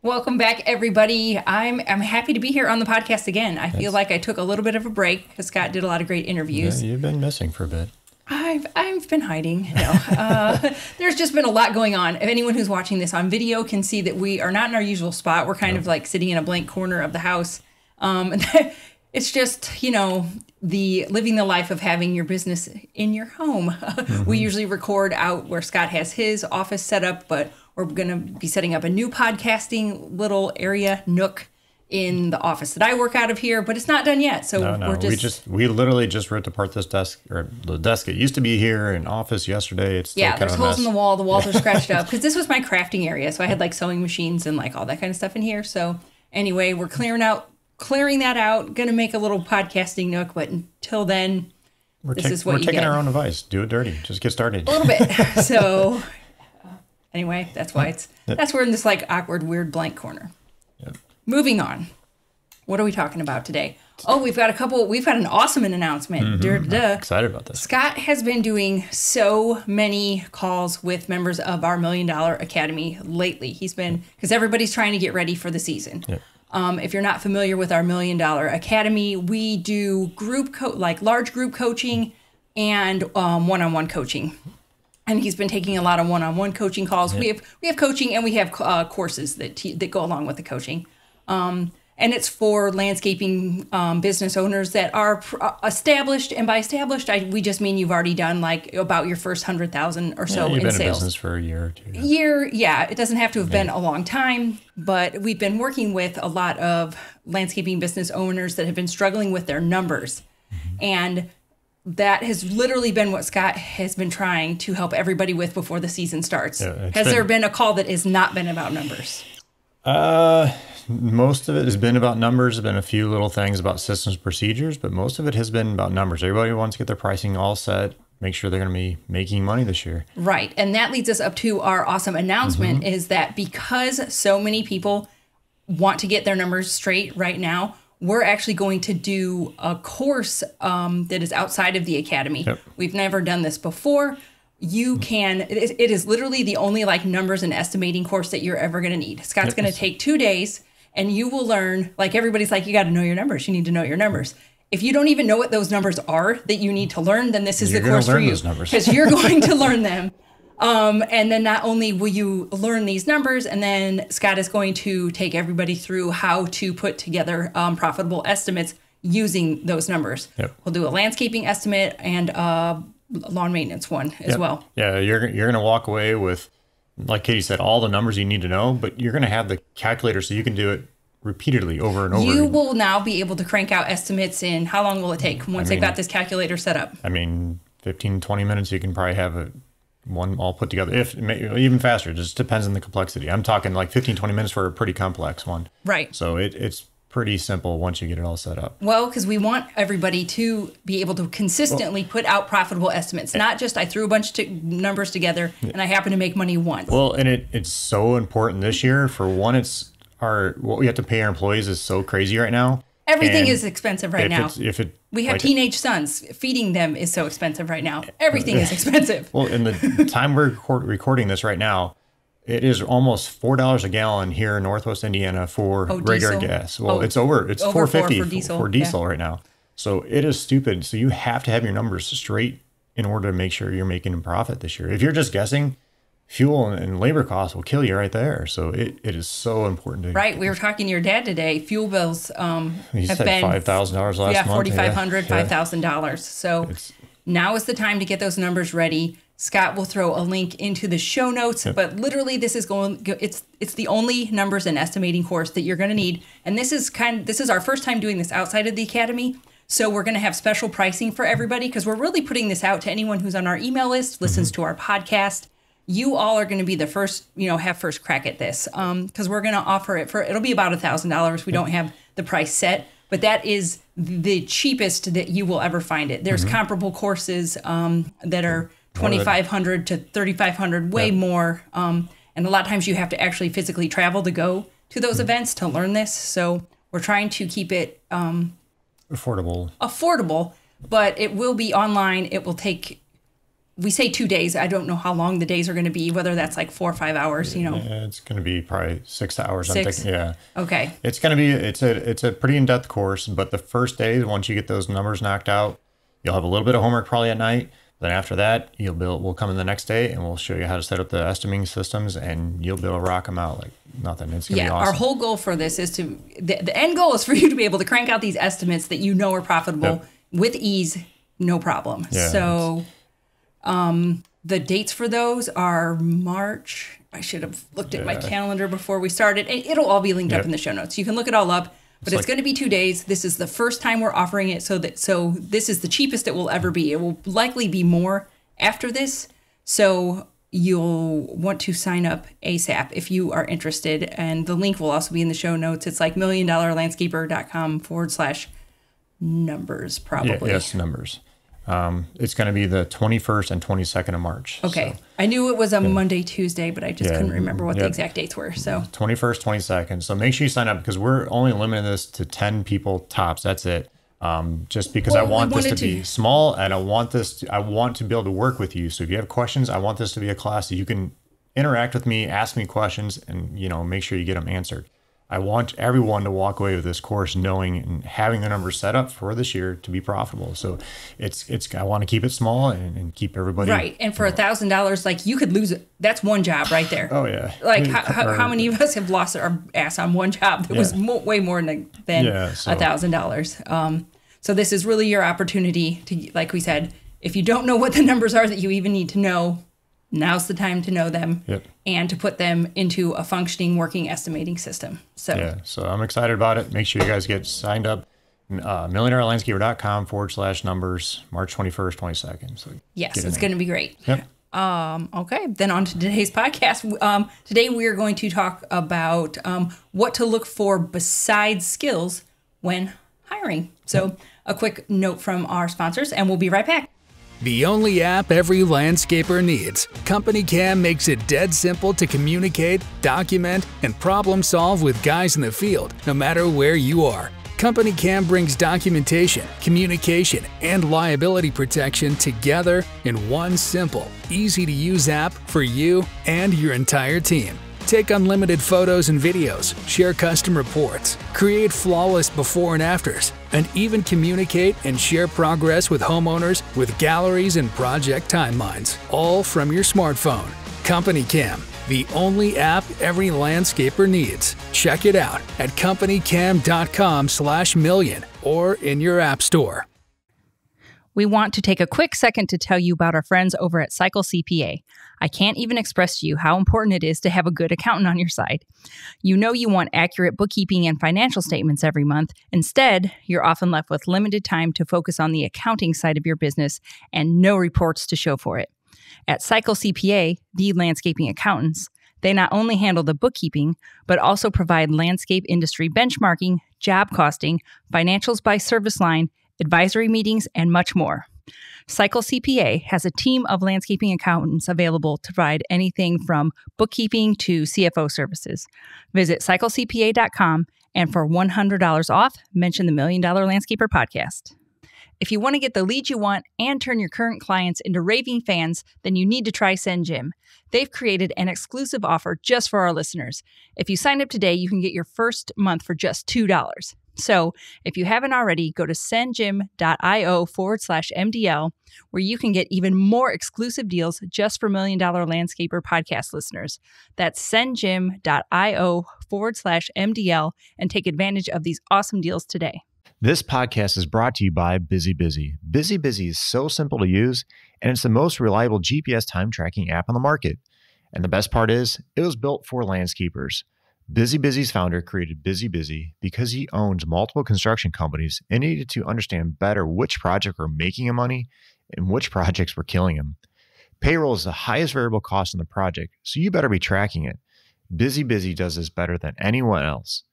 Welcome back, everybody. I'm happy to be here on the podcast again. I feel like I took a little bit of a break because Scott did a lot of great interviews. Yeah, you've been missing for a bit. I've been hiding. No, there's just been a lot going on. If anyone who's watching this on video can see that we are not in our usual spot. We're kind of like sitting in a blank corner of the house. It's just, the living the life of having your business in your home. We usually record out where Scott has his office set up, but we're going to be setting up a new podcasting little area nook in the office that I work out of here, but it's not done yet. So we literally just ripped apart this desk, or the desk. It used to be here in office yesterday. It's still there's holes in the wall. The walls are scratched up because this was my crafting area. So I had like sewing machines and like all that kind of stuff in here. So anyway, we're clearing that out. Going to make a little podcasting nook, but until then, this is what you get. We're taking our own advice. Do it dirty. Just get started. A little bit. So anyway, that's why that's we're in this like awkward, weird blank corner. Yep. Moving on. What are we talking about today? Oh, we've got an awesome announcement. I'm excited about this. Scott has been doing so many calls with members of our $1 Million Academy lately. He's been, because everybody's trying to get ready for the season. Yep. If you're not familiar with our $1 Million Academy, we do large group coaching and one-on-one coaching. And he's been taking a lot of one-on-one coaching calls. Yep. We have coaching and we have courses that go along with the coaching. And it's for landscaping business owners that are established. And by established, we just mean you've already done like about your first 100,000 or so in sales. You've been in business for a year or two. It doesn't have to have been a long time, but we've been working with a lot of landscaping business owners that have been struggling with their numbers. And that has literally been what Scott has been trying to help everybody with before the season starts. Has there been a call that has not been about numbers? Most of it has been about numbers. There's been a few little things about systems, procedures, but most of it has been about numbers. Everybody wants to get their pricing all set, make sure they're going to be making money this year. Right. And that leads us up to our awesome announcement is that because so many people want to get their numbers straight right now, we're actually going to do a course that is outside of the academy. Yep. We've never done this before. It is literally the only like numbers and estimating course that you're ever going to need. Scott's going to take 2 days and you will learn, like everybody's like, you got to know your numbers. You need to know your numbers. If you don't even know what those numbers are that you need to learn, then this is the course for you. Because you're going to learn them. And then not only will you learn these numbers, and then Scott is going to take everybody through how to put together profitable estimates using those numbers. Yep. We'll do a landscaping estimate and lawn maintenance one as well. Yeah, you're going to walk away with, like Katie said, all the numbers you need to know, but you're going to have the calculator so you can do it repeatedly over and over. You will now be able to crank out estimates in, how long will it take once they've got this calculator set up? 15, 20 minutes, you can probably have one all put together. Even faster, it just depends on the complexity. I'm talking like 15, 20 minutes for a pretty complex one. Right. So it's pretty simple once you get it all set up. Well, because we want everybody to be able to consistently put out profitable estimates, not just I threw a bunch of numbers together and I happen to make money once. Well, and it's so important this year. For one, what we have to pay our employees is so crazy right now. Everything is expensive right now. We have like teenage sons. Feeding them is so expensive right now. Everything is expensive. Well, in the time we're recording this right now, it is almost $4 a gallon here in Northwest Indiana for regular gas. Well, it's $4.50 for diesel right now. So it is stupid. So you have to have your numbers straight in order to make sure you're making a profit this year. If you're just guessing, fuel and labor costs will kill you right there. So it is so important. Right. We were talking to your dad today. Fuel bills have been $5,000 last month. $4,500, $5,000. So now is the time to get those numbers ready. Scott will throw a link into the show notes, but literally this is it's the only numbers and estimating course that you're going to need. And this is our first time doing this outside of the academy. So we're going to have special pricing for everybody because we're really putting this out to anyone who's on our email list, listens to our podcast. You all are going to be the first, have first crack at this because we're going to offer it'll be about $1,000. We don't have the price set, but that is the cheapest that you will ever find it. There's comparable courses that are $2,500 to $3,500, way more. And a lot of times you have to actually physically travel to go to those events to learn this. So we're trying to keep it affordable, but it will be online. It will take we say 2 days. I don't know how long the days are going to be, whether that's like 4 or 5 hours, you know. Yeah, it's going to be probably 6 hours. 6? I'm thinking, yeah. Okay. It's going to be, it's a pretty in-depth course, but the first day, once you get those numbers knocked out, you'll have a little bit of homework probably at night. Then after that, we'll come in the next day and we'll show you how to set up the estimating systems, and you'll be able to rock them out like nothing. It's going to be awesome. Our whole goal for this is the end goal is for you to be able to crank out these estimates that you know are profitable with ease, no problem. Yeah, so the dates for those are March. I should have looked at my calendar before we started. And it'll all be linked up in the show notes. You can look it all up. But it's going to be 2 days. This is the first time we're offering it, so this is the cheapest it will ever be. It will likely be more after this, so you'll want to sign up ASAP if you are interested. And the link will also be in the show notes. It's like milliondollarlandscaper.com/numbers, probably. Yes, numbers. It's going to be the 21st and 22nd of March. Okay. So, I knew it was a Monday, Tuesday, but I just couldn't remember what the exact dates were. So 21st, 22nd. So make sure you sign up, because we're only limiting this to 10 people tops. That's it. Just because I want this to be small, and I want to be able to work with you. So if you have questions, I want this to be a class that you can interact with me, ask me questions, and make sure you get them answered. I want everyone to walk away with this course knowing and having the numbers set up for this year to be profitable. So I want to keep it small and keep everybody right. And for $1,000, like, you could lose it. That's one job right there. Oh yeah. Like how many of us have lost our ass on one job that was way more than $1,000? So this is really your opportunity to, like we said, if you don't know what the numbers are that you even need to know, now's the time to know them and to put them into a functioning, working estimating system. So I'm excited about it. Make sure you guys get signed up. milliondollarlandscaper.com/numbers, March 21st, 22nd. So yes, it's going to be great. Yep. Okay, then on to today's podcast. Today we are going to talk about what to look for besides skills when hiring. So a quick note from our sponsors, and we'll be right back. The only app every landscaper needs. Company Cam makes it dead simple to communicate, document, and problem solve with guys in the field, no matter where you are. Company Cam brings documentation, communication, and liability protection together in one simple, easy-to-use app for you and your entire team. Take unlimited photos and videos, share custom reports, create flawless before and afters, and even communicate and share progress with homeowners with galleries and project timelines, all from your smartphone. Company Cam, the only app every landscaper needs. Check it out at companycam.com/million or in your app store. We want to take a quick second to tell you about our friends over at Cycle CPA. I can't even express to you how important it is to have a good accountant on your side. You know you want accurate bookkeeping and financial statements every month. Instead, you're often left with limited time to focus on the accounting side of your business and no reports to show for it. At Cycle CPA, the landscaping accountants, they not only handle the bookkeeping, but also provide landscape industry benchmarking, job costing, financials by service line, advisory meetings, and much more. Cycle CPA has a team of landscaping accountants available to provide anything from bookkeeping to CFO services. Visit cyclecpa.com, and for $100 off, mention the $1 Million Landscaper podcast. If you want to get the leads you want and turn your current clients into raving fans, then you need to try SendJim. They've created an exclusive offer just for our listeners. If you sign up today, you can get your first month for just $2. So if you haven't already, go to sendjim.io/MDL, where you can get even more exclusive deals just for $1 Million Landscaper podcast listeners. That's sendjim.io/MDL and take advantage of these awesome deals today. This podcast is brought to you by busybusy. Busybusy is so simple to use, and it's the most reliable GPS time tracking app on the market. And the best part is, it was built for landscapers. busybusy's founder created busybusy because he owns multiple construction companies and needed to understand better which projects were making him money and which projects were killing him. Payroll is the highest variable cost in the project, so you better be tracking it. Busybusy does this better than anyone else.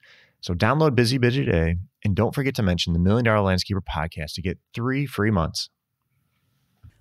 So download busybusy today, and don't forget to mention the $1 Million Landscaper podcast to get 3 free months.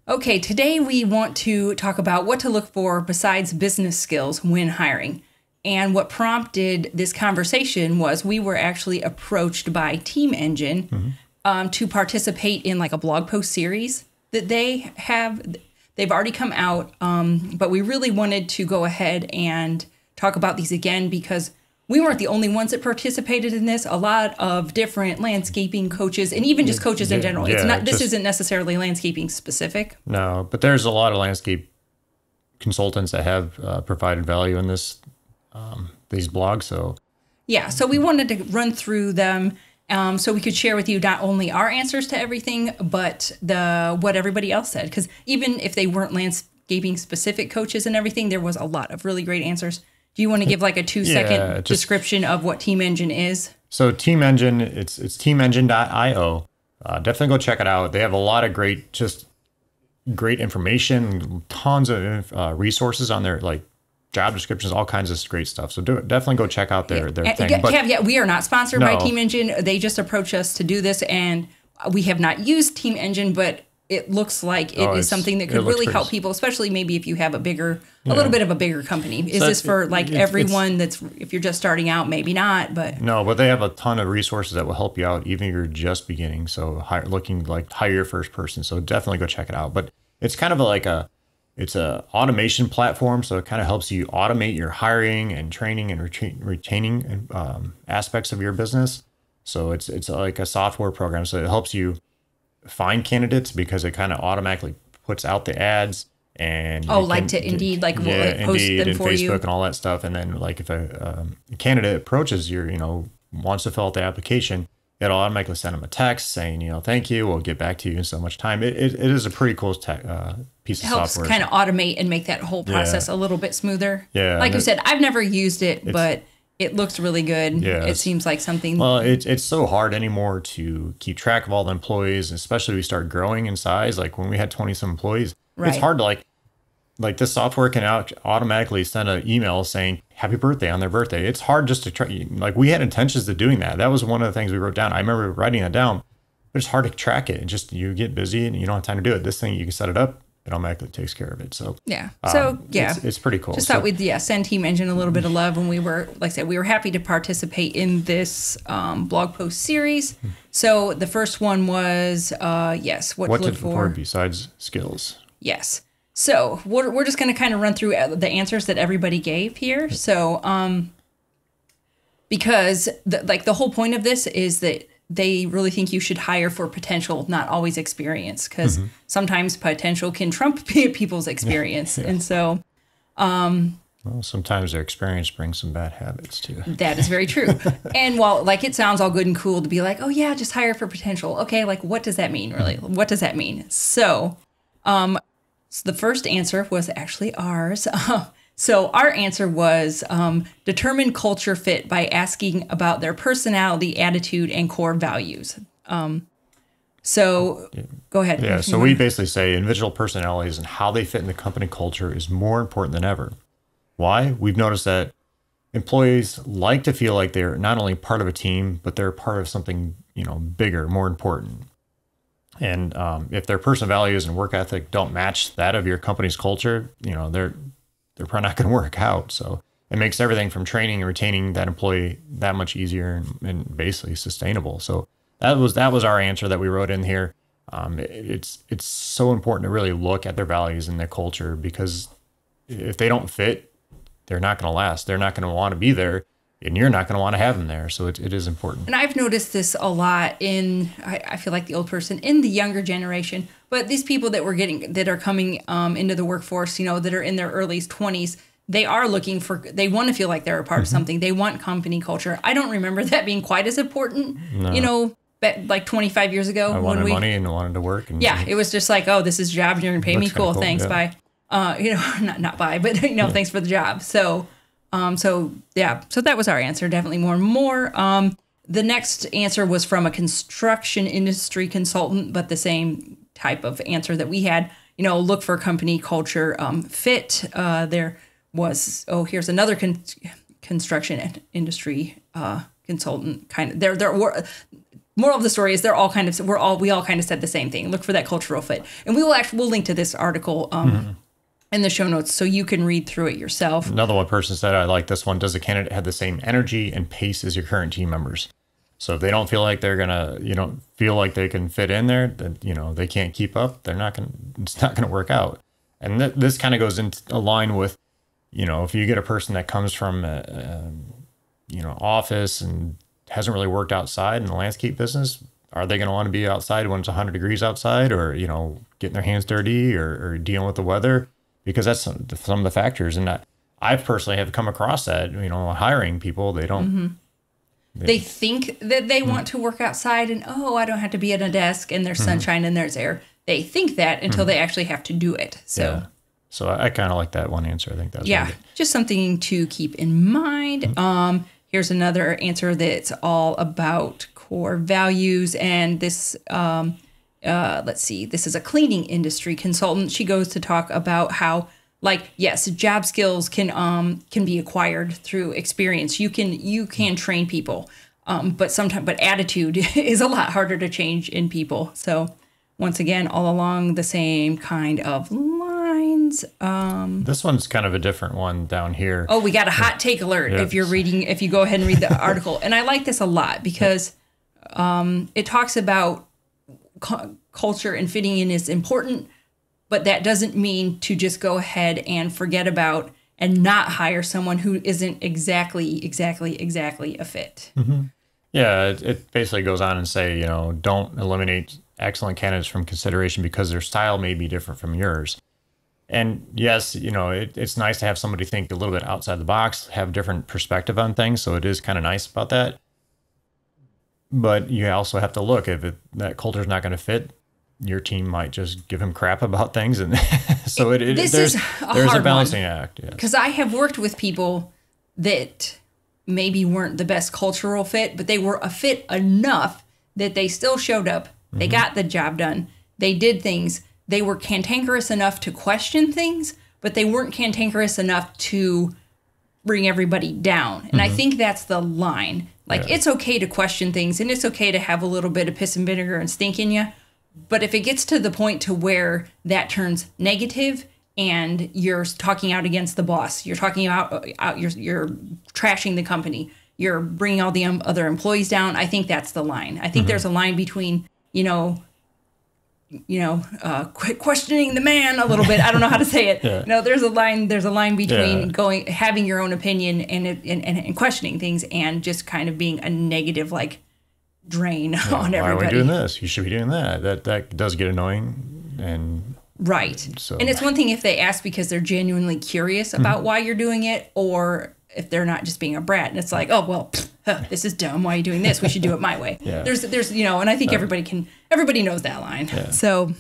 Okay, today we want to talk about what to look for besides business skills when hiring. And what prompted this conversation was we were actually approached by Team Engine to participate in like a blog post series that they have. They've already come out, but we really wanted to go ahead and talk about these again because we weren't the only ones that participated in this. A lot of different landscaping coaches and even just coaches in general. It's not. This isn't necessarily landscaping specific. No, but there's a lot of landscape consultants that have provided value in this these blogs. So yeah, so we wanted to run through them so we could share with you not only our answers to everything, but what everybody else said. Because even if they weren't landscaping specific coaches and everything, there was a lot of really great answers. Do you want to give like a 2-second description of what Team Engine is? So Team Engine, it's teamengine.io. Definitely go check it out. They have a lot of great information, tons of resources on their like job descriptions, all kinds of great stuff. So definitely go check out their thing. But caveat, we are not sponsored by Team Engine. They just approached us to do this, and we have not used Team Engine, but it looks like it is something that could really help people, especially maybe if you have a little bit of a bigger company. Is this for like everyone if you're just starting out? Maybe not, but. No, but they have a ton of resources that will help you out, even if you're just beginning. So looking like hire your first person. So definitely go check it out. But it's kind of it's a automation platform. So it kind of helps you automate your hiring and training and retaining aspects of your business. So it's like a software program. So it helps you find candidates because it kind of automatically puts out the ads and Indeed, post Indeed them and for Facebook you and all that stuff. And then like if a candidate approaches wants to fill out the application, it'll automatically send them a text saying, thank you, we'll get back to you in so much time. It is a pretty cool piece of software. Helps kind of automate and make that whole process a little bit smoother. Yeah. Like you said, I've never used it, but it looks really good. Yeah, it seems like something. Well, it's so hard anymore to keep track of all the employees, especially when we start growing in size. Like when we had 20-some employees, It's hard to like this software can automatically send an email saying happy birthday on their birthday. It's hard just to try. Like we had intentions of doing that. That was one of the things we wrote down. I remember writing that down, but it's hard to track it. You get busy and you don't have time to do it. This thing, you can set it up. It automatically takes care of it. So it's pretty cool. Just thought we'd send Team Engine a little bit of love when we were, like I said, we were happy to participate in this blog post series. So the first one was what to look for besides skills. Yes. So we're just going to kind of run through the answers that everybody gave here. So because the whole point of this is that they really think you should hire for potential, not always experience, because sometimes potential can trump people's experience. Yeah. And so... well, sometimes their experience brings some bad habits, too. That is very true. And while it sounds all good and cool to be like, oh, yeah, just hire for potential. Okay, what does that mean, really? What does that mean? So the first answer was actually ours. So our answer was determine culture fit by asking about their personality, attitude, and core values. So go ahead. Yeah, so we basically say individual personalities and how they fit in the company culture is more important than ever. Why? We've noticed that employees like to feel like they're not only part of a team, but they're part of something, bigger, more important. And if their personal values and work ethic don't match that of your company's culture, they're probably not going to work out. So it makes everything from training and retaining that employee that much easier and basically sustainable. So that was our answer that we wrote in here. It's so important to really look at their values and their culture, because if they don't fit, they're not going to last. They're not going to want to be there, and you're not going to want to have them there. So it is important. And I've noticed this a lot I feel like the old person in the younger generation, but these people that are coming into the workforce, that are in their early 20s, they want to feel like they're a part of something. They want company culture. I don't remember that being quite as important, like 25 years ago. I wanted money and wanted to work. And it was just like, oh, this is a job and you're going to pay me. Cool. Thanks. Bye. Not bye, but thanks for the job. So that was our answer. Definitely more. The next answer was from a construction industry consultant, but the same type of answer that we had. Look for company culture fit. There was here's another construction industry consultant kind of. There were. Moral of the story is we all kind of said the same thing. Look for that cultural fit, and we'll link to this article in the show notes so you can read through it yourself. Another one person said, I like this one. Does the candidate have the same energy and pace as your current team members? So if they don't feel like they're gonna, feel like they can fit in there, then they can't keep up. It's not gonna work out. And this kind of goes into a line with, you know, if you get a person that comes from you know, office and hasn't really worked outside in the landscape business, are they going to want to be outside when it's 100 degrees outside, or, you know, getting their hands dirty, or dealing with the weather? Because that's some of the factors. And I personally have come across that, you know, hiring people, they don't. They think that they want to work outside and, oh, I don't have to be at a desk and there's sunshine and there's air. They think that until they actually have to do it. So. Yeah. So I kind of like that one answer. I think that's really just something to keep in mind. Here's another answer that's all about core values. And this, let's see, this is a cleaning industry consultant. She goes to talk about how, like, yes, job skills can be acquired through experience. You can train people, but attitude is a lot harder to change in people. So once again, all along the same kind of lines. This one's kind of a different one down here. Oh, we got a hot take alert if you go ahead and read the article. And I like this a lot because it talks about culture and fitting in is important, but that doesn't mean to just go ahead and forget about and not hire someone who isn't exactly a fit. Yeah, it basically goes on and say, you know, don't eliminate excellent candidates from consideration because their style may be different from yours. And yes, you know, it's nice to have somebody think a little bit outside the box, have different perspective on things. So it is kind of nice about that. But you also have to look, if that culture is not going to fit, your team might just give him crap about things. And so there's a balancing act. Because I have worked with people that maybe weren't the best cultural fit, but they were a fit enough that they still showed up. They got the job done. They did things. They were cantankerous enough to question things, but they weren't cantankerous enough to bring everybody down. And I think that's the line. Like, it's okay to question things, and it's okay to have a little bit of piss and vinegar and stink in you. But if it gets to the point to where that turns negative and you're talking out against the boss, you're talking you're trashing the company, you're bringing all the other employees down, I think that's the line. I think there's a line between, questioning the man a little bit. I don't know how to say it. No, there's a line between having your own opinion and questioning things and just kind of being a negative, like, drain on everybody. Why are we doing this? You should be doing that. That does get annoying. And right. So. And it's one thing if they ask because they're genuinely curious about why you're doing it, or if they're not just being a brat and it's like, oh, well, this is dumb. Why are you doing this? We should do it my way. There's, and I think everybody knows that line. Yeah. So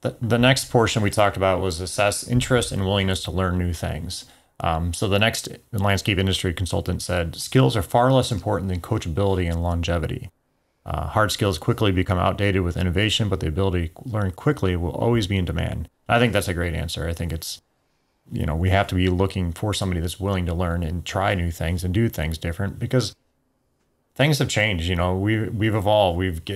the next portion we talked about was assess interest and willingness to learn new things. So the next landscape industry consultant said, skills are far less important than coachability and longevity. Hard skills quickly become outdated with innovation, but the ability to learn quickly will always be in demand. I think that's a great answer. I think it's, we have to be looking for somebody that's willing to learn and try new things and do things different, because things have changed. We've evolved.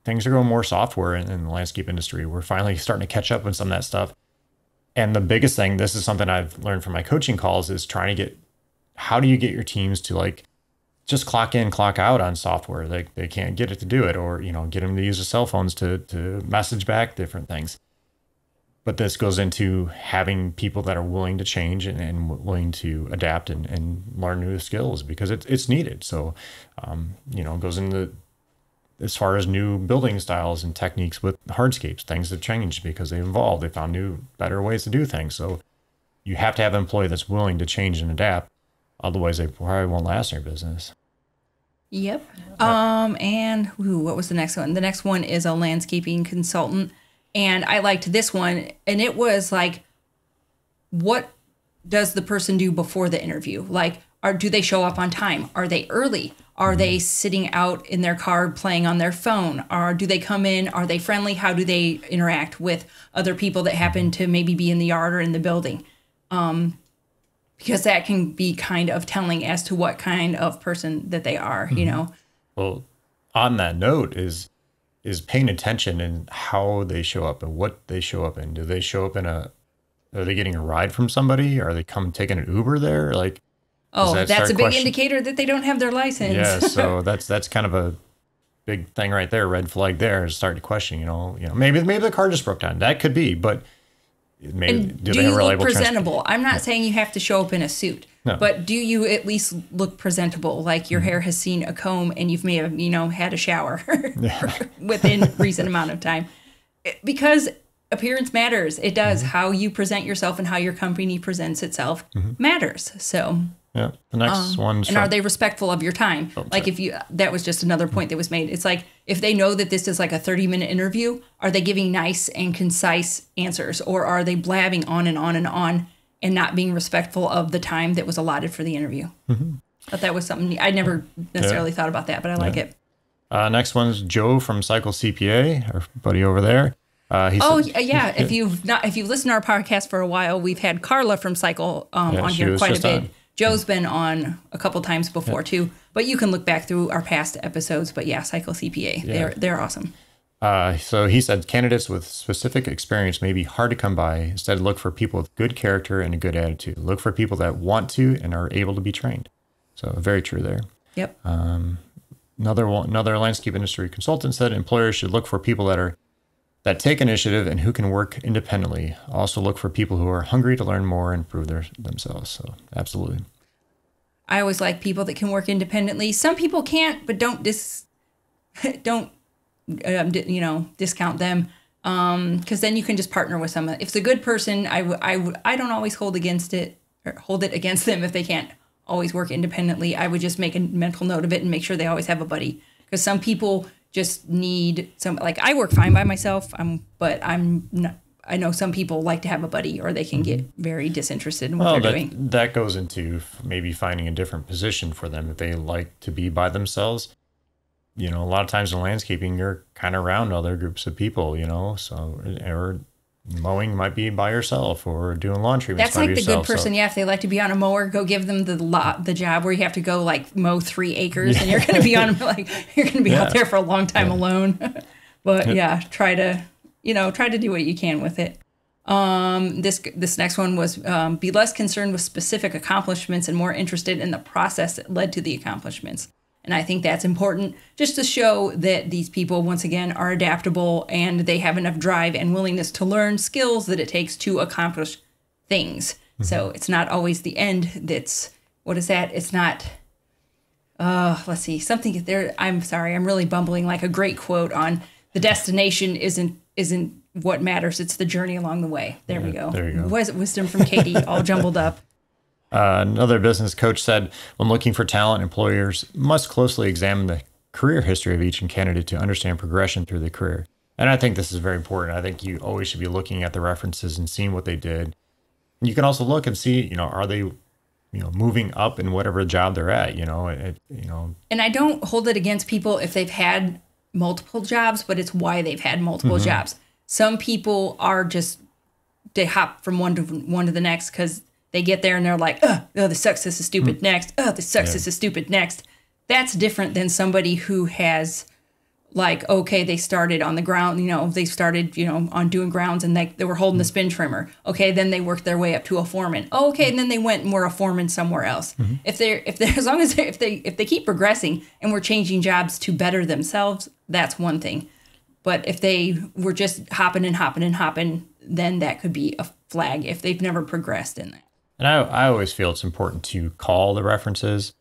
Things are going more software in the landscape industry. We're finally starting to catch up on some of that stuff. And the biggest thing, this is something I've learned from my coaching calls, is trying to how do you get your teams to just clock in, clock out on software? They can't get it to do it, or, get them to use their cell phones to message back different things. But this goes into having people that are willing to change and willing to adapt and learn new skills, because it's needed. So, it goes into as far as new building styles and techniques with hardscapes. Things have changed because they've evolved. They found new, better ways to do things. So you have to have an employee that's willing to change and adapt. Otherwise, they probably won't last in their business. Yep. What was the next one? The next one is a landscaping consultant. And I liked this one. And it was like, what does the person do before the interview? Like, do they show up on time? Are they early? Are they sitting out in their car playing on their phone? Or do they come in? Are they friendly? How do they interact with other people that happen to maybe be in the yard or in the building? Because that can be kind of telling as to what kind of person that they are, Well, on that note is paying attention in how they show up and what they show up in. Do they show up are they getting a ride from somebody? Are they taking an Uber there? That's a big indicator that they don't have their license. Yeah, so that's kind of a big thing right there. Red flag there is start to question, maybe the car just broke down. That could be, but maybe do you look presentable? I'm not saying you have to show up in a suit, but do you at least look presentable? Like your hair has seen a comb and you've may have, had a shower within recent amount of time. Because appearance matters. It does. How you present yourself and how your company presents itself matters. So yeah, the next one's and are they respectful of your time? That was just another point that was made. It's like, if they know that this is like a 30-minute interview, are they giving nice and concise answers, or are they blabbing on and on and on and not being respectful of the time that was allotted for the interview? But that was something I never necessarily thought about that, but I like it. Next one's Joe from Cycle CPA, our buddy over there. If you've listened to our podcast for a while, we've had Carla from Cycle on here quite a bit. Joe's been on a couple times before too, but you can look back through our past episodes. But Cycle CPA, they're awesome. So he said candidates with specific experience may be hard to come by. Instead, look for people with good character and a good attitude. Look for people that want to and are able to be trained. So very true there. Yep. Another landscape industry consultant said employers should look for people that take initiative and who can work independently. Also look for people who are hungry to learn more and improve themselves. So absolutely. I always like people that can work independently. Some people can't, but don't discount them. Because then you can just partner with someone. If it's a good person, I don't always hold it against them if they can't always work independently. I would just make a mental note of it and make sure they always have a buddy. Because some people just need I work fine by myself, but I'm not. I know some people like to have a buddy, or they can get very disinterested in what they're doing. That goes into maybe finding a different position for them if they like to be by themselves. A lot of times in landscaping, you're kind of around other groups of people, or mowing might be by yourself, or doing lawn treatment. That's like the good person. If they like to be on a mower, go give them the job where you have to go mow 3 acres, and you're going to be on you're going to be out there for a long time alone. But try to do what you can with it. This next one was be less concerned with specific accomplishments and more interested in the process that led to the accomplishments. And I think that's important just to show that these people, once again, are adaptable and they have enough drive and willingness to learn skills that it takes to accomplish things. So it's not always the end that's, what is that? It's not, let's see, something there. I'm sorry, I'm really bumbling, like a great quote on the destination isn't what matters. It's the journey along the way. There we go. There you go. Wisdom from Katie, all jumbled up. Another business coach said, when looking for talent, employers must closely examine the career history of each candidate to understand progression through the career. And I think this is very important. I think you always should be looking at the references and seeing what they did. You can also look and see, are they, moving up in whatever job they're at, And I don't hold it against people if they've had multiple jobs, but it's why they've had multiple jobs. Some people are just, they hop from one to the next because they get there and they're like, oh, this sucks, this is stupid, next. Oh, this sucks, this is stupid, next. That's different than somebody who has, they started on the ground, they started, on doing grounds and they were holding the spin trimmer. Okay, then they worked their way up to a foreman. Oh, okay, and then they went and were a foreman somewhere else. If they keep progressing and we're changing jobs to better themselves, that's one thing. But if they were just hopping, then that could be a flag if they've never progressed in that. And I always feel it's important to call the references.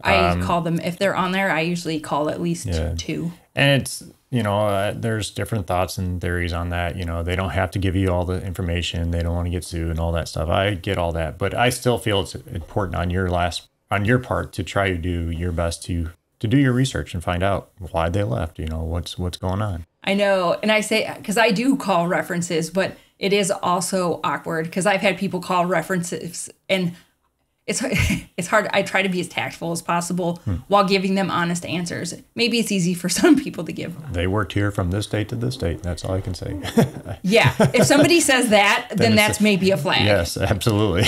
I call them, if they're on there, I usually call at least 2. And it's, there's different thoughts and theories on that. They don't have to give you all the information. They don't want to get sued and all that stuff. I get all that. But I still feel it's important on your part to try to do your best to do your research and find out why they left, what's going on. I know. And I say, because I do call references, but it is also awkward because I've had people call references and it's hard. I try to be as tactful as possible while giving them honest answers. Maybe it's easy for some people to give. They worked here from this date to this date. That's all I can say. Yeah. If somebody says that, then that's maybe a flag. Yes, absolutely.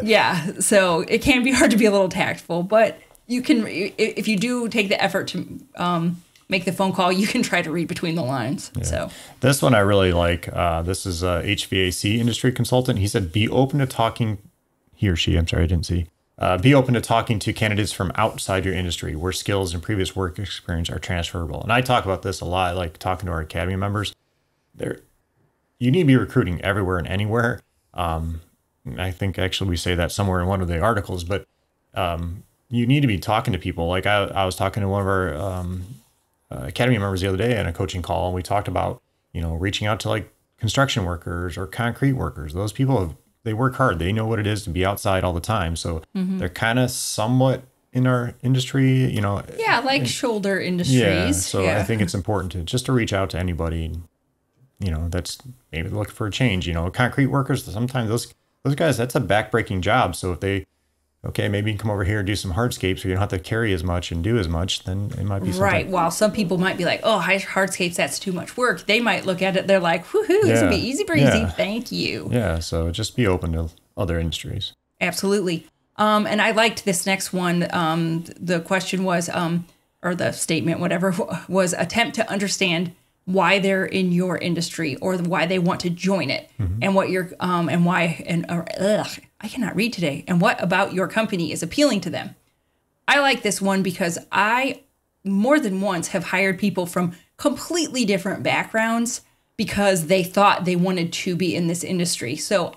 Yeah. So it can be hard to be a little tactful, but you can, if you do take the effort to make the phone call, you can try to read between the lines. Yeah. So this one I really like. This is a HVAC industry consultant. He said, be open to talking. He or she, I'm sorry, I didn't see. Be open to talking to candidates from outside your industry where skills and previous work experience are transferable. And I talk about this a lot, like talking to our academy members. you need to be recruiting everywhere and anywhere. I think actually we say that somewhere in one of the articles, but you need to be talking to people. Like I was talking to one of our academy members the other day on a coaching call, and we talked about, reaching out to like construction workers or concrete workers. Those people, they work hard. They know what it is to be outside all the time. So they're kind of somewhat in our industry, Yeah, like shoulder industries. Yeah, so I think it's important to reach out to anybody, that's maybe looking for a change. Concrete workers, sometimes those guys, that's a back-breaking job. So if they, maybe you can come over here and do some hardscapes so you don't have to carry as much and do as much, then it might be something. Right. While some people might be like, oh, hardscapes, that's too much work. They might look at it, they're like, woohoo, this will be easy breezy. Yeah. Thank you. Yeah, so just be open to other industries. Absolutely. And I liked this next one. The question was, or the statement, whatever, was attempt to understand why they're in your industry or why they want to join it, and what you're, and why, and I cannot read today, and what about your company is appealing to them. I like this one because I more than once have hired people from completely different backgrounds because they thought they wanted to be in this industry. So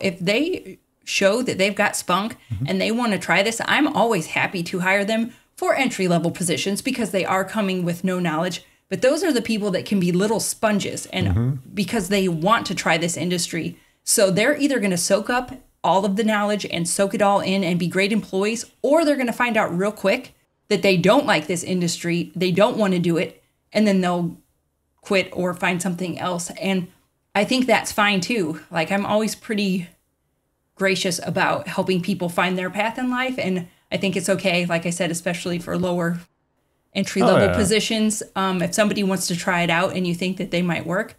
if they show that they've got spunk and they want to try this, I'm always happy to hire them for entry-level positions because they are coming with no knowledge. But those are the people that can be little sponges, and because they want to try this industry. So they're either going to soak up all of the knowledge and soak it all in and be great employees, or they're going to find out real quick that they don't like this industry, they don't want to do it, and then they'll quit or find something else. And I think that's fine too. Like, I'm always pretty gracious about helping people find their path in life, and I think it's okay, like I said, especially for lower entry-level positions. If somebody wants to try it out and you think that they might work,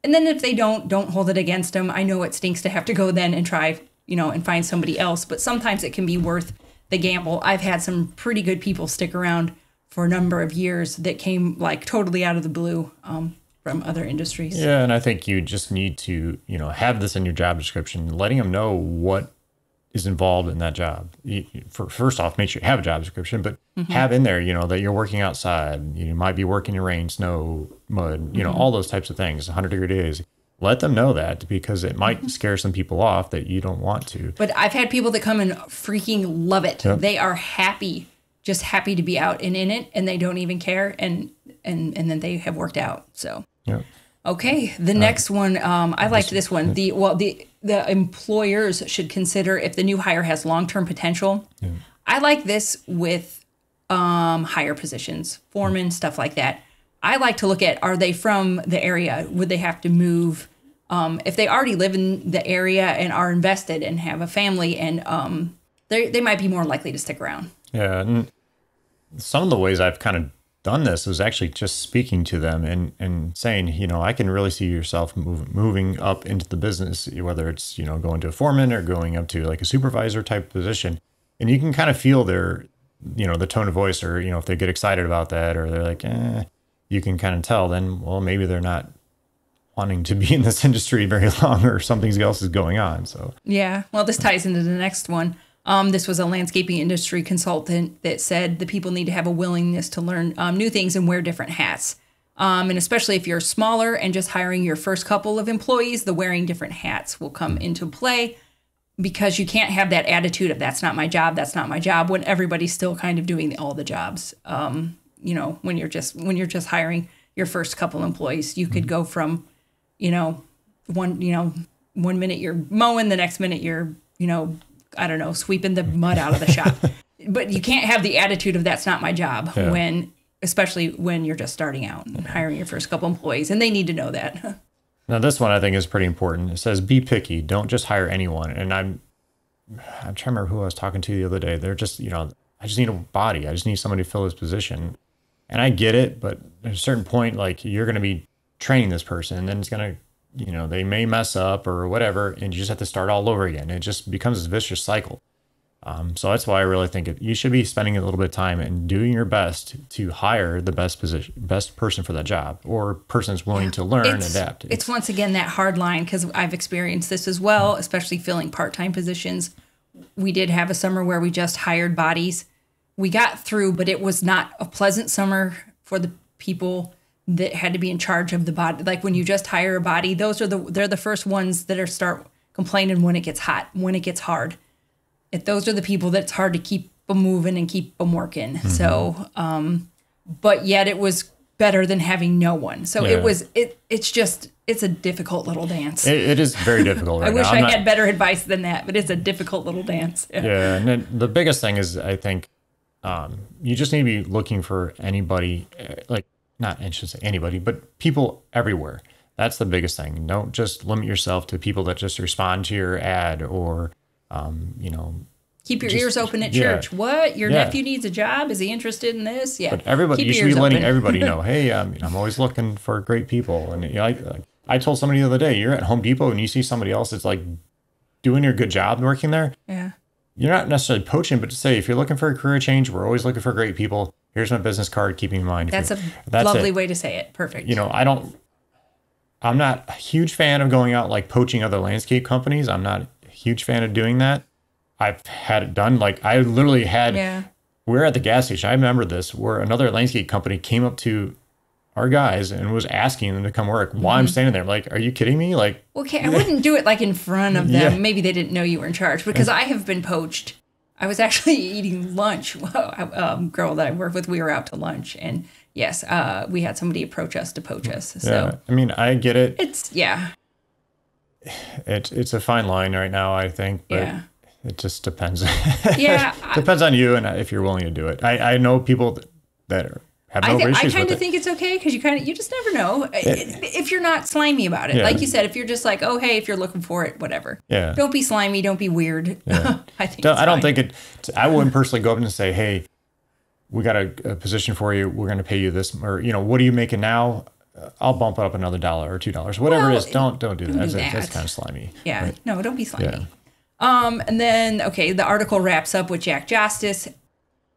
and then if they don't hold it against them. I know it stinks to have to go then and try, and find somebody else, but sometimes it can be worth the gamble. I've had some pretty good people stick around for a number of years that came like totally out of the blue from other industries. Yeah, and I think you just need to, have this in your job description, letting them know what is involved in that job. First off, make sure you have a job description, but have in there, that you're working outside. You might be working in rain, snow, mud, all those types of things, 100-degree days. Let them know that, because it might scare some people off that you don't want to. But I've had people that come and freaking love it. Yep. They are just happy to be out and in it, and they don't even care, and then they have worked out. So, yep. Okay, the next one, I liked this one. The employers should consider if the new hire has long-term potential. Yeah. I like this with higher positions, foremen, stuff like that. I like to look at, are they from the area? Would they have to move? If they already live in the area and are invested and have a family, and they might be more likely to stick around. Yeah, and some of the ways I've kind of done this was actually just speaking to them and saying, I can really see yourself moving up into the business, whether it's, going to a foreman or going up to like a supervisor type position. And you can kind of feel their, the tone of voice, or, if they get excited about that, or they're like, you can kind of tell then, well, maybe they're not wanting to be in this industry very long, or something else is going on. So, yeah, well, this ties into the next one. This was a landscaping industry consultant that said the people need to have a willingness to learn new things and wear different hats. And especially if you're smaller and just hiring your first couple of employees, the wearing different hats will come into play, because you can't have that attitude of that's not my job, when everybody's still kind of doing all the jobs. When you're just hiring your first couple employees, you could go from, one minute you're mowing, the next minute you're, sweeping the mud out of the shop. But you can't have the attitude of that's not my job especially when you're just starting out and hiring your first couple employees, and they need to know that. Now, this one I think is pretty important. It says, be picky. Don't just hire anyone. And I'm trying to remember who I was talking to the other day. They're just, I just need a body. I just need somebody to fill this position. And I get it, but at a certain point, like, you're going to be training this person, and then it's going to, they may mess up or whatever, and you just have to start all over again. It just becomes this vicious cycle. So that's why I really think you should be spending a little bit of time and doing your best to hire the best person for that job, or person that's willing to learn and adapt. It's once again that hard line, because I've experienced this as well, especially filling part-time positions. We did have a summer where we just hired bodies. We got through, but it was not a pleasant summer for the people that had to be in charge of the body. Like when you just hire a body, they're the first ones that start complaining when it gets hot, when it gets hard. Those are the people that it's hard to keep them moving and keep them working. Mm-hmm. So, but yet it was better than having no one. So it's a difficult little dance. It is very difficult right I wish now. I had better advice than that, but it's a difficult little dance. Yeah, and then the biggest thing is, I think, you just need to be looking for anybody, like, I should say anybody, but people everywhere. That's the biggest thing. Don't just limit yourself to people that just respond to your ad or, keep your ears open at church. What? Your nephew needs a job? Is he interested in this? Yeah. But everybody, you should be letting everybody know, hey, I'm always looking for great people. And I told somebody the other day, you're at Home Depot and you see somebody else that's like doing a good job working there. Yeah. You're not necessarily poaching, but to say, if you're looking for a career change, we're always looking for great people. Here's my business card. Keep me in mind. That's a lovely way to say it. Perfect. I'm not a huge fan of going out like poaching other landscape companies. I'm not a huge fan of doing that. I've had it done. Like I literally had, we're at the gas station. I remember this where another landscape company came up to our guys and was asking them to come work while I'm standing there. I'm like, are you kidding me? Like, okay, I wouldn't do it like in front of them. Yeah. Maybe they didn't know you were in charge because I have been poached. I was actually eating lunch. Girl that I work with, we were out to lunch and yes, we had somebody approach us to poach us. So yeah, I mean, I get it. It's a fine line right now, I think, but it just depends. Yeah. Depends on you and if you're willing to do it. I know people that have no issues with it. I kind of think it's okay because you just never know if you're not slimy about it. Yeah. Like you said, if you're just like, oh, hey, if you're looking for it, whatever. Yeah. Don't be slimy. Don't be weird. Yeah. I wouldn't personally go up and say, hey, we got a position for you. We're going to pay you this, or what are you making now? I'll bump it up another $1 or $2, whatever it is. Don't do that. That's kind of slimy. Yeah. Right? No, don't be slimy. Yeah. And then the article wraps up with Jack Justice.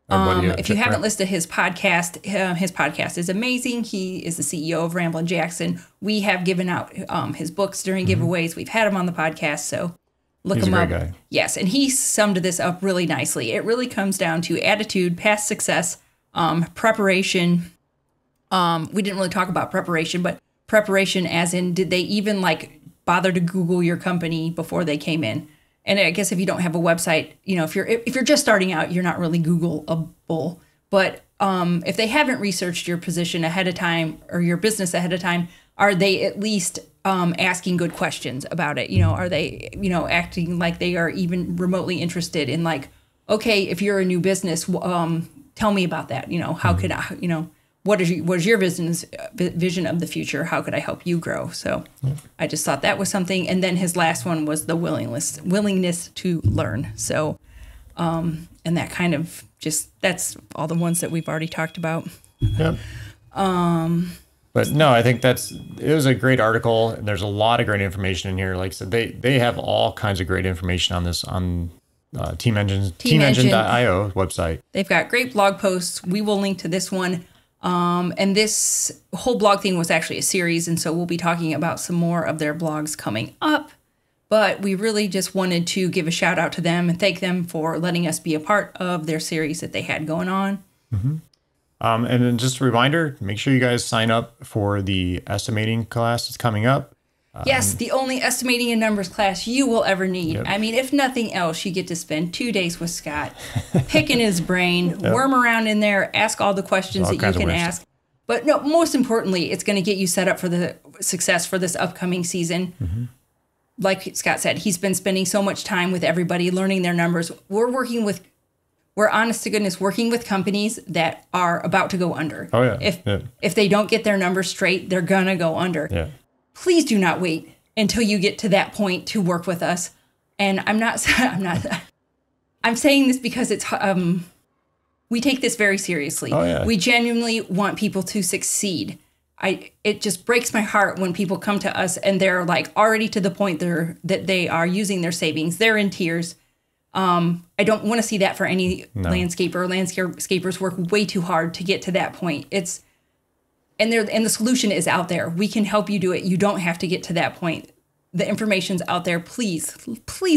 If you haven't listened to his podcast is amazing. He is the CEO of Ramblin' Jackson. We have given out his books during giveaways. We've had him on the podcast, so look him up. He's a great guy. Yes, and he summed this up really nicely. It really comes down to attitude, past success, preparation. We didn't really talk about preparation, but preparation as in, did they even bother to Google your company before they came in? And I guess if you don't have a website, if you're just starting out, you're not really Googleable. But if they haven't researched your position ahead of time or your business ahead of time, are they at least asking good questions about it? Are they acting like they are even remotely interested in okay, if you're a new business, tell me about that. How could I, what is your vision of the future? How could I help you grow? So I just thought that was something. And then his last one was the willingness to learn. So, and that kind of that's all the ones that we've already talked about. Yep. But no, I think it was a great article. And there's a lot of great information in here. Like I said, they have all kinds of great information on this, on teamengine.io website. They've got great blog posts. We will link to this one. And this whole blog thing was actually a series, and so we'll be talking about some more of their blogs coming up. But we really just wanted to give a shout out to them and thank them for letting us be a part of their series that they had going on. Mm-hmm. And then just a reminder, make sure you guys sign up for the estimating class that's coming up. Yes, the only estimating and numbers class you will ever need. Yep. I mean, if nothing else, you get to spend 2 days with Scott, picking his brain, worm around in there, ask all the questions that you can ask. But no, most importantly, it's going to get you set up for the success for this upcoming season. Mm-hmm. Like Scott said, he's been spending so much time with everybody, learning their numbers. We're honest to goodness working with companies that are about to go under. Oh, yeah. If they don't get their numbers straight, they're going to go under. Yeah. Please do not wait until you get to that point to work with us. And I'm saying this because it's, we take this very seriously. Oh, yeah. We genuinely want people to succeed. It just breaks my heart when people come to us and they're already to the point that they are using their savings. They're in tears. I don't want to see that for any landscaper. Landscapers work way too hard to get to that point. And the solution is out there. We can help you do it. You don't have to get to that point. The information's out there. Please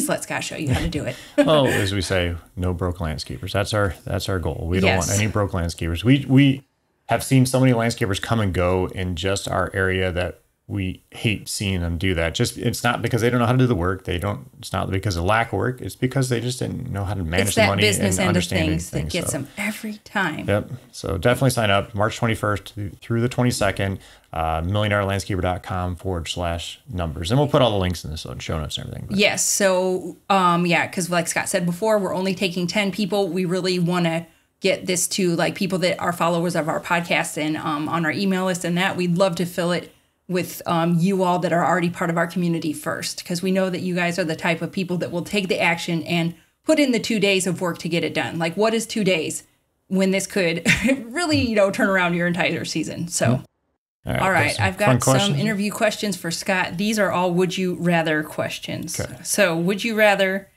let Scott show you how to do it. Well, as we say, no broke landscapers. That's our goal. We don't want any broke landscapers. have seen so many landscapers come and go in just our area that we hate seeing them do that. Just it's not because they don't know how to do the work. It's not because of lack of work. It's because they just didn't know how to manage the money and understand things that gets them every time. Yep. So definitely sign up March 21st through the 22nd, millionairelandscaper.com/numbers. And we'll put all the links in the show notes and everything. But. Yes. So, because like Scott said before, we're only taking 10 people. We really want to get this to like people that are followers of our podcast and on our email list and that. We'd love to fill it with you all that are already part of our community first, because we know that you guys are the type of people that will take the action and put in the 2 days of work to get it done. Like, what is 2 days when this could really, turn around your entire season? So, all right, I've got some interview questions for Scott. These are all would you rather questions. Okay. So, would you rather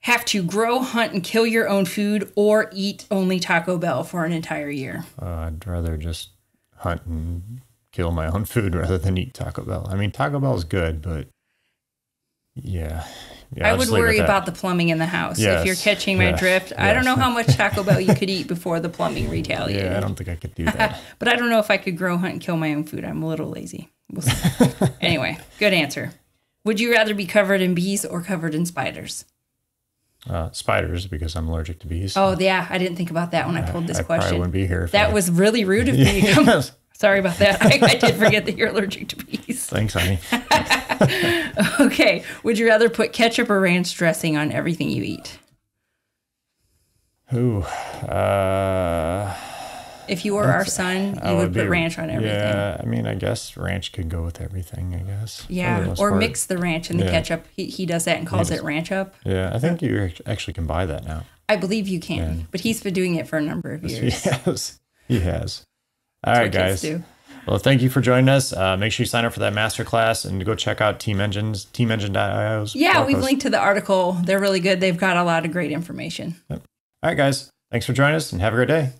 have to grow, hunt, and kill your own food or eat only Taco Bell for an entire year? I'd rather just hunt and kill my own food rather than eat Taco Bell. I mean, Taco Bell is good, but yeah I would worry about the plumbing in the house. Yes, if you're catching my drift. Yes. I don't know how much Taco Bell you could eat before the plumbing retaliated. Yeah, I don't think I could do that. But I don't know if I could grow, hunt, and kill my own food. I'm a little lazy. We'll see. Anyway, good answer. Would you rather be covered in bees or covered in spiders? Spiders, because I'm allergic to bees. Oh, yeah. I didn't think about that when I pulled this question. I probably wouldn't be here. That was really rude of me. Yes. Sorry about that. I did forget that you're allergic to bees. Thanks, honey. Okay. Would you rather put ketchup or ranch dressing on everything you eat? Ooh. If you were our son, you would put ranch on everything. Yeah. I mean, I guess ranch could go with everything, I guess. Yeah. Or mix the ranch and the ketchup. He does that and calls it ranch up. Yeah. I think you actually can buy that now. I believe you can. Yeah. But he's been doing it for a number of years. Yes. He has. All right, guys. Well, thank you for joining us. Make sure you sign up for that masterclass and go check out teamengine.io's. Yeah, we've linked to the article. They're really good. They've got a lot of great information. Yep. All right, guys. Thanks for joining us and have a great day.